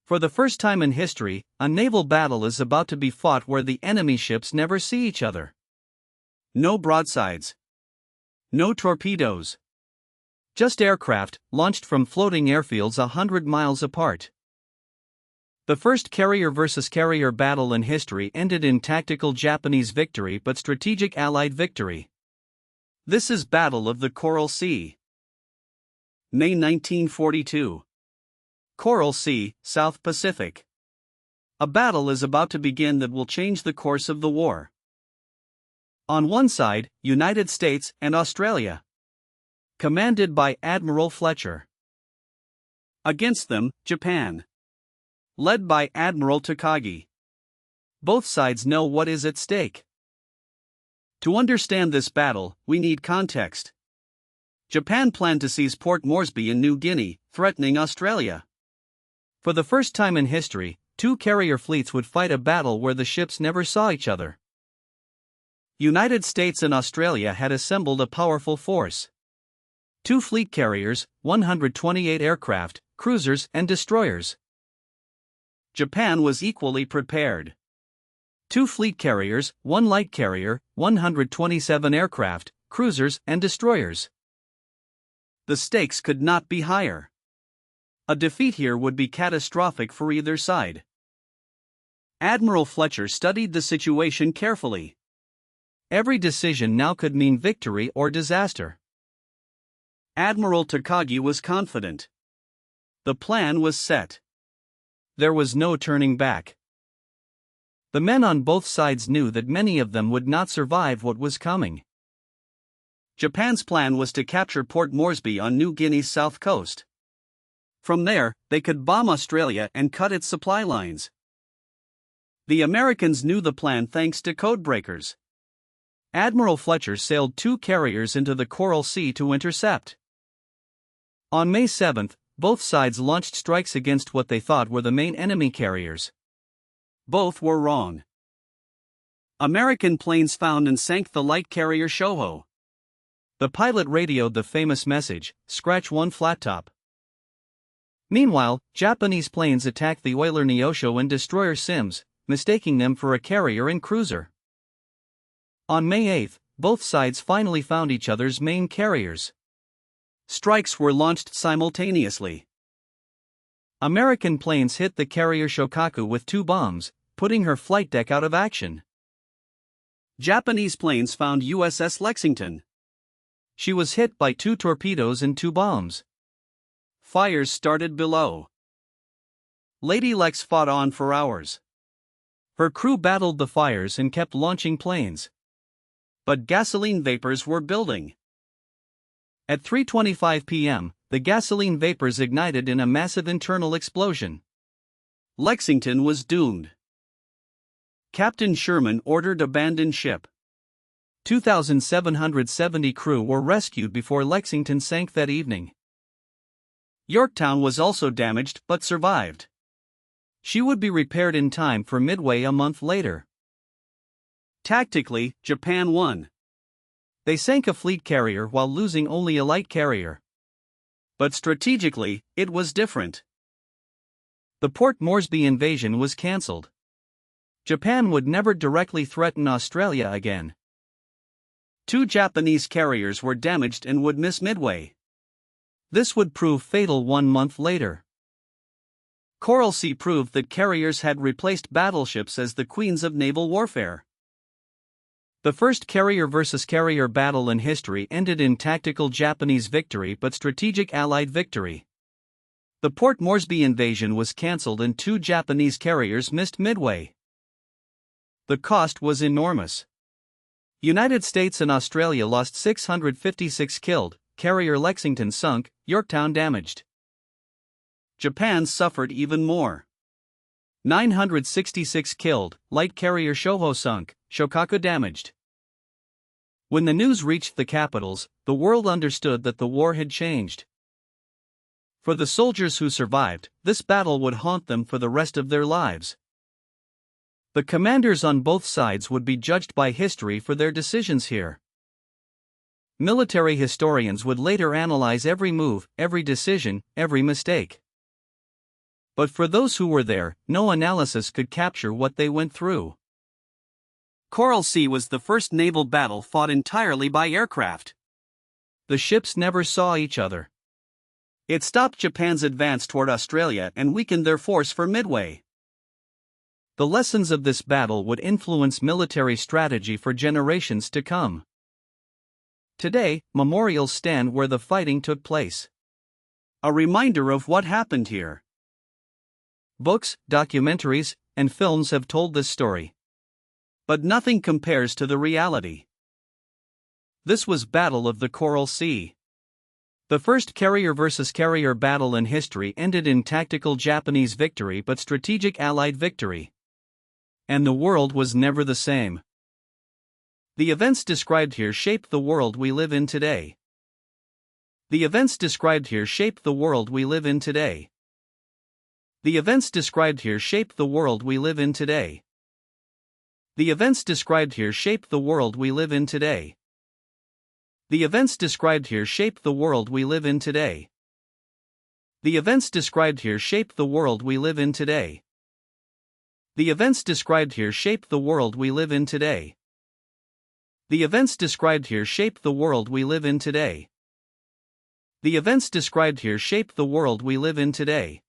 For the first time in history, a naval battle is about to be fought where the enemy ships never see each other. No broadsides. No torpedoes. Just aircraft, launched from floating airfields 100 miles apart. The first carrier versus carrier battle in history ended in tactical Japanese victory but strategic Allied victory. This is Battle of the Coral Sea. May 1942. Coral Sea, South Pacific. A battle is about to begin that will change the course of the war. On one side, United States and Australia, commanded by Admiral Fletcher. Against them, Japan, led by Admiral Takagi. Both sides know what is at stake. To understand this battle, we need context. Japan planned to seize Port Moresby in New Guinea, threatening Australia. For the first time in history, two carrier fleets would fight a battle where the ships never saw each other. United States and Australia had assembled a powerful force. Two fleet carriers, 128 aircraft, cruisers and destroyers. Japan was equally prepared. Two fleet carriers, one light carrier, 127 aircraft, cruisers and destroyers. The stakes could not be higher. A defeat here would be catastrophic for either side. Admiral Fletcher studied the situation carefully. Every decision now could mean victory or disaster. Admiral Takagi was confident. The plan was set. There was no turning back. The men on both sides knew that many of them would not survive what was coming. Japan's plan was to capture Port Moresby on New Guinea's south coast. From there, they could bomb Australia and cut its supply lines. The Americans knew the plan thanks to codebreakers. Admiral Fletcher sailed two carriers into the Coral Sea to intercept. On May 7, both sides launched strikes against what they thought were the main enemy carriers. Both were wrong. American planes found and sank the light carrier Shoho. The pilot radioed the famous message, "Scratch one flat top." Meanwhile, Japanese planes attacked the oiler Neosho and destroyer Sims, mistaking them for a carrier and cruiser. On May 8, both sides finally found each other's main carriers. Strikes were launched simultaneously. American planes hit the carrier Shokaku with 2 bombs, putting her flight deck out of action. Japanese planes found USS Lexington. She was hit by 2 torpedoes and 2 bombs. Fires started below. Lady Lex fought on for hours. Her crew battled the fires and kept launching planes. But gasoline vapors were building. At 3:25 p.m., the gasoline vapors ignited in a massive internal explosion. Lexington was doomed. Captain Sherman ordered abandon ship. 2,770 crew were rescued before Lexington sank that evening. Yorktown was also damaged but survived. She would be repaired in time for Midway a month later. Tactically, Japan won. They sank a fleet carrier while losing only a light carrier. But strategically, it was different. The Port Moresby invasion was cancelled. Japan would never directly threaten Australia again. 2 Japanese carriers were damaged and would miss Midway. This would prove fatal 1 month later. Coral Sea proved that carriers had replaced battleships as the queens of naval warfare. The first carrier versus carrier battle in history ended in tactical Japanese victory but strategic Allied victory. The Port Moresby invasion was cancelled and 2 Japanese carriers missed Midway. The cost was enormous. United States and Australia lost 656 killed, carrier Lexington sunk, Yorktown damaged. Japan suffered even more. 966 killed, light carrier Shoho sunk, Shokaku damaged. When the news reached the capitals, the world understood that the war had changed. For the soldiers who survived, this battle would haunt them for the rest of their lives. The commanders on both sides would be judged by history for their decisions here. Military historians would later analyze every move, every decision, every mistake. But for those who were there, no analysis could capture what they went through. Coral Sea was the first naval battle fought entirely by aircraft. The ships never saw each other. It stopped Japan's advance toward Australia and weakened their force for Midway. The lessons of this battle would influence military strategy for generations to come. Today, memorials stand where the fighting took place. A reminder of what happened here. Books, documentaries, and films have told this story. But nothing compares to the reality. This was Battle of the Coral Sea. The first carrier versus carrier battle in history ended in tactical Japanese victory but strategic Allied victory. And the world was never the same. The events described here shaped the world we live in today. The events described here shape the world we live in today. The events described here shape the world we live in today. The events described here shape the world we live in today. The events described here shape the world we live in today. The events described here shape the world we live in today. The events described here shape the world we live in today. The events described here shape the world we live in today. The events described here shape the world we live in today.